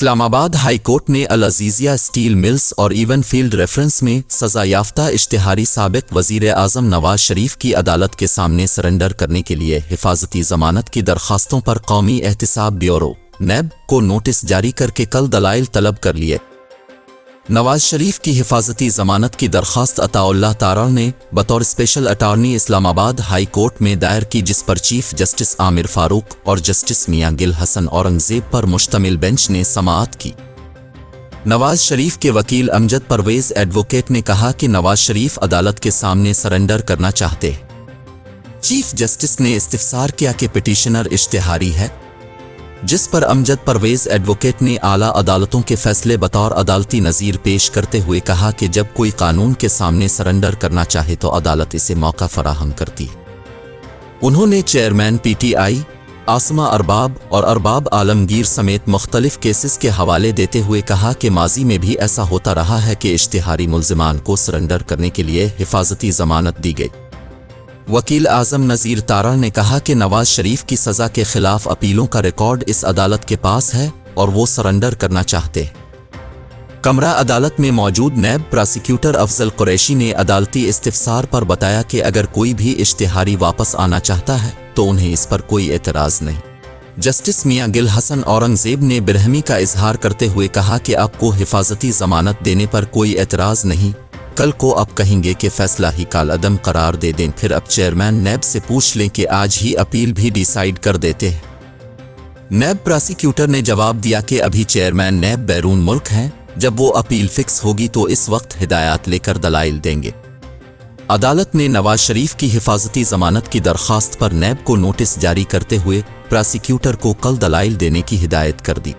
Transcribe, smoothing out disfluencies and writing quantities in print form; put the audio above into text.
Islamabad high court ने अल Azizia steel mills और even field reference में सजा याफ्ता इश्तिहारी साबिक वजीर आजम नवाज शरीफ की अदालत के सामने सरेंडर करने के लिए हिफाजती जमानत की दरखास्तों पर कौमी एहतिसाब ब्यूरो (नैब) को नोटिस जारी करके कल दलाइल तलब कर लिए। नवाज शरीफ की हिफाजती जमानत की दरखास्त अताउल्लाह तारा ने बतौर special attorney Islamabad high court में दायर की, जिस पर चीफ जस्टिस आमिर फारूक और जस्टिस मियां गिल हसन औरंगजेब पर मुश्तमिल बेंच ने समाअत की। नवाज शरीफ के वकील अमजद परवेज एडवोकेट ने कहा कि नवाज शरीफ अदालत के सामने सरेंडर करना चाहते हैं। चीफ जस्टिस ने इस्तिफसार किया कि पिटीशनर इश्तिहारी है, जिस पर अमजद परवेज एडवोकेट ने आला अदालतों के फैसले बतौर अदालती नज़ीर पेश करते हुए कहा कि जब कोई कानून के सामने सरेंडर करना चाहे तो अदालत इसे मौका फराहम करती है। उन्होंने चेयरमैन PTI आसमा अरबाब और अरबाब आलमगीर समेत मुख्तलिफ केसेस के हवाले देते हुए कहा कि माजी में भी ऐसा होता रहा है कि इश्तिहारी मुल्जिमान को सरेंडर करने के लिए हिफाजती जमानत दी गई। वकील आजम नज़ीर तारा ने कहा कि नवाज शरीफ की सज़ा के खिलाफ अपीलों का रिकॉर्ड इस अदालत के पास है और वो सरेंडर करना चाहते हैं। कमरा अदालत में मौजूद नैब प्रोसिक्यूटर अफजल कुरैशी ने अदालती इस्तिफसार पर बताया कि अगर कोई भी इश्तिहारी वापस आना चाहता है तो उन्हें इस पर कोई एतराज़ नहीं। जस्टिस मियां गिल हसन औरंगजेब ने बिरहमी का इजहार करते हुए कहा कि आपको हिफाजती जमानत देने पर कोई एतराज़ नहीं, कल को आप कहेंगे कि फैसला ही कालअदम करार दे दें, फिर अब चेयरमैन नैब से पूछ लें कि आज ही अपील भी डिसाइड कर देते हैं। नैब प्रोसिक्यूटर ने जवाब दिया कि अभी चेयरमैन नैब बैरून मुल्क हैं, जब वो अपील फिक्स होगी तो इस वक्त हिदायत लेकर दलाइल देंगे। अदालत ने नवाज शरीफ की हिफाजती जमानत की दरखास्त पर नैब को नोटिस जारी करते हुए प्रोसिक्यूटर को कल दलाइल देने की हिदायत कर दी।